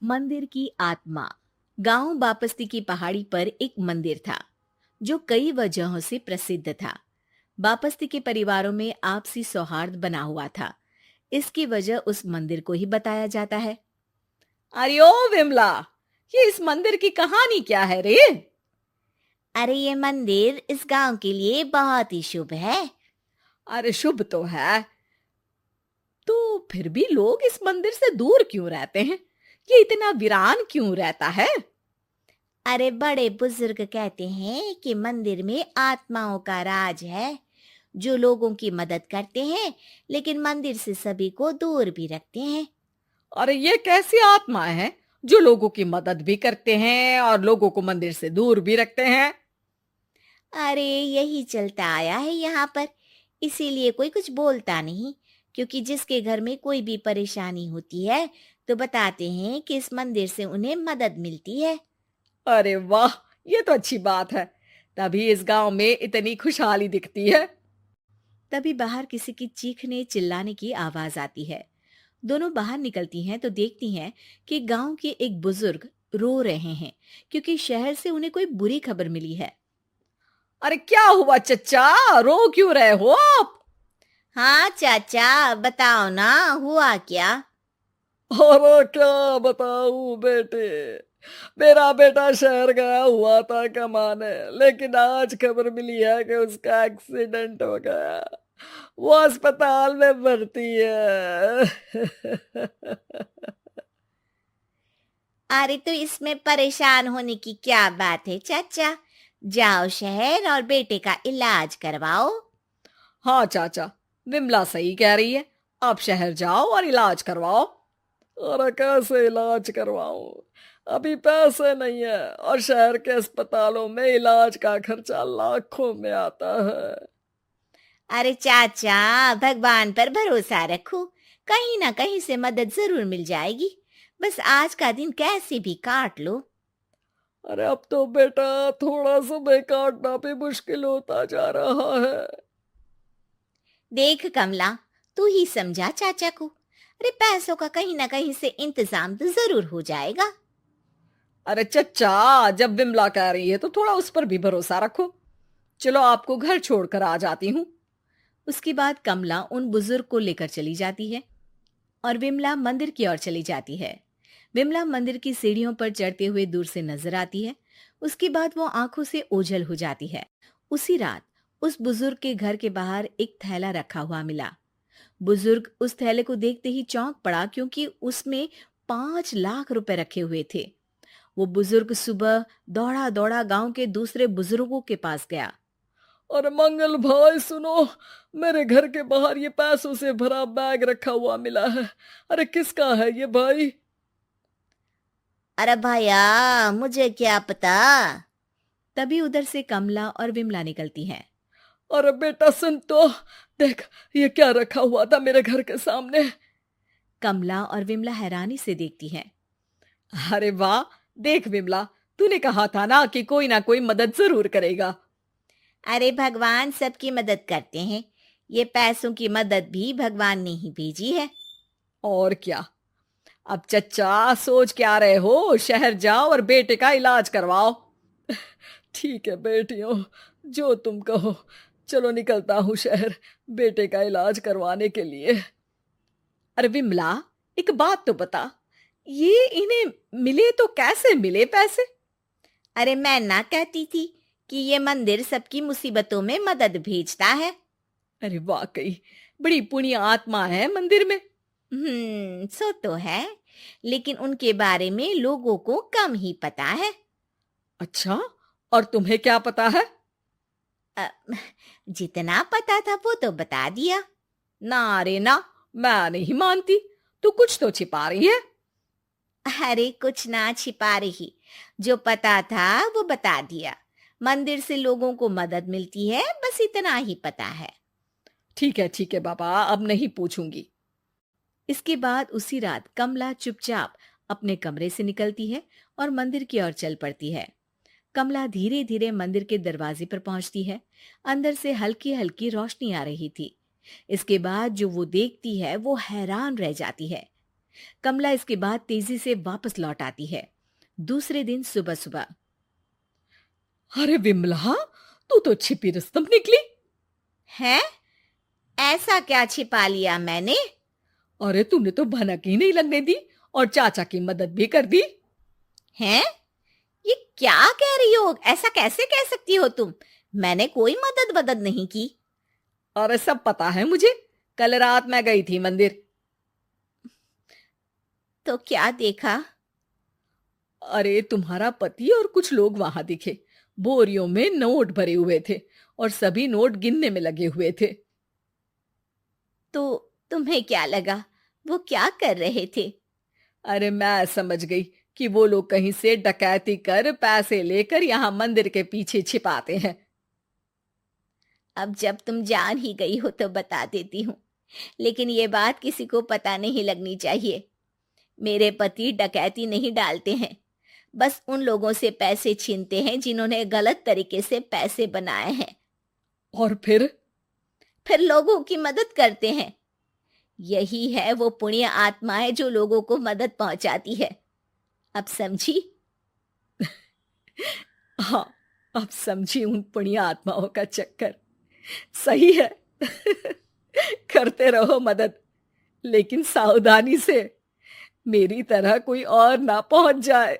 मंदिर की आत्मा। गांव बापस्ती की पहाड़ी पर एक मंदिर था जो कई वजहों से प्रसिद्ध था। बापस्ती के परिवारों में आपसी सौहार्द बना हुआ था। इसकी वजह उस मंदिर को ही बताया जाता है। अरे ओ विमला, ये इस मंदिर की कहानी क्या है रे? अरे ये मंदिर इस गांव के लिए बहुत ही शुभ है। अरे शुभ तो है, तो फिर भी लोग इस मंदिर से दूर क्यों रहते हैं? ये इतना वीरान क्यों रहता है? अरे बड़े बुजुर्ग कहते हैं कि मंदिर में आत्माओं का राज है जो लोगों की मदद करते हैं, लेकिन मंदिर से सभी को दूर भी रखते हैं। अरे ये कैसी आत्माएं हैं जो लोगों की मदद भी करते हैं और लोगों को मंदिर से दूर भी रखते हैं? अरे यही चलता आया है यहाँ पर, इसीलिए कोई कुछ बोलता नहीं। क्योंकि जिसके घर में कोई भी परेशानी होती है तो बताते हैं कि इस मंदिर से उन्हें मदद मिलती है। अरे वाह, ये तो अच्छी बात है। तभी इस गांव में इतनी खुशहाली दिखती है। तभी बाहर किसी की चीखने चिल्लाने की आवाज आती है। दोनों बाहर निकलती हैं तो देखती हैं कि गांव के एक बुजुर्ग रो रहे हैं क्योंकि शहर से उन्हें कोई बुरी खबर मिली है। अरे क्या हुआ चच्चा, रो क्यों रहे हो आप? हाँ चाचा, बताओ ना, हुआ क्या? अरे क्या बताऊं बेटे, मेरा बेटा शहर गया हुआ था कमाने, लेकिन आज खबर मिली है कि उसका एक्सीडेंट हो गया। वो अस्पताल में भर्ती है। अरे तो इसमें परेशान होने की क्या बात है चाचा, जाओ शहर और बेटे का इलाज करवाओ। हाँ चाचा, विमला सही कह रही है। आप शहर जाओ और इलाज करवाओ। अरे कैसे इलाज करवाऊं, अभी पैसे नहीं है और शहर के अस्पतालों में इलाज का खर्चा लाखों में आता है। अरे चाचा, भगवान पर भरोसा रखो, कहीं ना कहीं से मदद जरूर मिल जाएगी। बस आज का दिन कैसे भी काट लो। अरे अब तो बेटा थोड़ा समय काटना भी मुश्किल होता जा रहा है। देख कमला, तू ही समझा चाचा को। अरे पैसों का कहीं ना कहीं से इंतजाम तो जरूर हो जाएगा। अरे चच्चा, जब विमला कह रही है तो थोड़ा उस पर भी भरोसा रखो। चलो आपको घर छोड़कर आ जाती हूँ। उसके बाद कमला उन बुजुर्ग को लेकर चली जाती है और विमला मंदिर की ओर चली जाती है। विमला मंदिर की सीढ़ियों पर चढ़ते हुए दूर से नजर आती है। उसके बाद वो आंखों से ओझल हो जाती है। उसी रात उस बुजुर्ग के घर के बाहर एक थैला रखा हुआ मिला। बुजुर्ग उस थैले को देखते ही चौंक पड़ा क्योंकि उसमें 5 लाख रुपए रखे हुए थे। वो बुजुर्ग सुबह दौड़ा दौड़ा गांव के दूसरे बुजुर्गों के पास गया। अरे मंगल भाई सुनो, मेरे घर के बाहर ये पैसों से भरा बैग रखा हुआ मिला है। अरे किसका है ये भाई? अरे भैया, मुझे क्या पता। तभी उधर से कमला और विमला निकलती हैं। अरे बेटा सुन तो, देख ये क्या रखा हुआ था मेरे घर के सामने। कमला और विमला हैरानी से देखती हैं। अरे वाह, देख विमला, तूने कहा था ना कोई मदद जरूर करेगा। अरे भगवान सबकी मदद करते हैं, ये पैसों की मदद भी भगवान ने ही भेजी है। और क्या। अब चच्चा सोच क्या रहे हो, शहर जाओ और बेटे का इलाज करवाओ। ठीक है बेटियों, जो तुम कहो। चलो निकलता हूँ शहर बेटे का इलाज करवाने के लिए। अरे विमला, एक बात तो बता, ये इन्हें मिले तो कैसे मिले पैसे? अरे मैं ना कहती थी कि ये मंदिर सबकी मुसीबतों में मदद भेजता है। अरे वाकई बड़ी पुण्य आत्मा है मंदिर में। सो तो है, लेकिन उनके बारे में लोगों को कम ही पता है। अच्छा, और तुम्हें क्या पता है? अ, जितना पता था वो तो बता दिया। ना रे ना, मैं नहीं मानती। तू कुछ तो छिपा रही है। अरे कुछ ना छिपा रही, जो पता था वो बता दिया। मंदिर से लोगों को मदद मिलती है, बस इतना ही पता है। ठीक है बाबा, अब नहीं पूछूंगी। इसके बाद उसी रात कमला चुपचाप अपने कमरे से निकलती है और मंदिर की ओर चल पड़ती है। कमला धीरे धीरे मंदिर के दरवाजे पर पहुंचती है। अंदर से हल्की हल्की रोशनी आ रही थी। इसके बाद जो वो देखती है वो हैरान रह जाती है। कमला इसके बाद तेजी से वापस लौट आती है। दूसरे दिन सुबह सुबह। अरे विमला, तू तो छिपी रुस्तम निकली। है? ऐसा क्या छिपा लिया मैंने? अरे तूने तो भनक ही नहीं लगने दी और चाचा की मदद भी कर दी। हैं? ये क्या कह रही हो? ऐसा कैसे कह सकती हो तुम? मैंने कोई मदद वदद नहीं की। अरे सब पता है मुझे, कल रात मैं गई थी मंदिर। तो क्या देखा? अरे तुम्हारा पति और कुछ लोग वहां दिखे। बोरियों में नोट भरे हुए थे और सभी नोट गिनने में लगे हुए थे। तो तुम्हें क्या लगा? वो क्या कर रहे थे? अरे मैं समझ गई कि वो लोग कहीं से डकैती कर पैसे लेकर यहाँ मंदिर के पीछे छिपाते हैं। अब जब तुम जान ही गई हो तो बता देती हूँ, लेकिन ये बात किसी को पता नहीं लगनी चाहिए। मेरे पति डकैती नहीं डालते हैं, बस उन लोगों से पैसे छीनते हैं जिन्होंने गलत तरीके से पैसे बनाए हैं। और फिर लोगों की मदद करते हैं। यही है वो पुण्य आत्माएं जो लोगों को मदद पहुंचाती है। अब समझी? हाँ, अब समझी उन पुण्य आत्माओं का चक्कर। सही है। करते रहो मदद, लेकिन सावधानी से, मेरी तरह कोई और ना पहुंच जाए।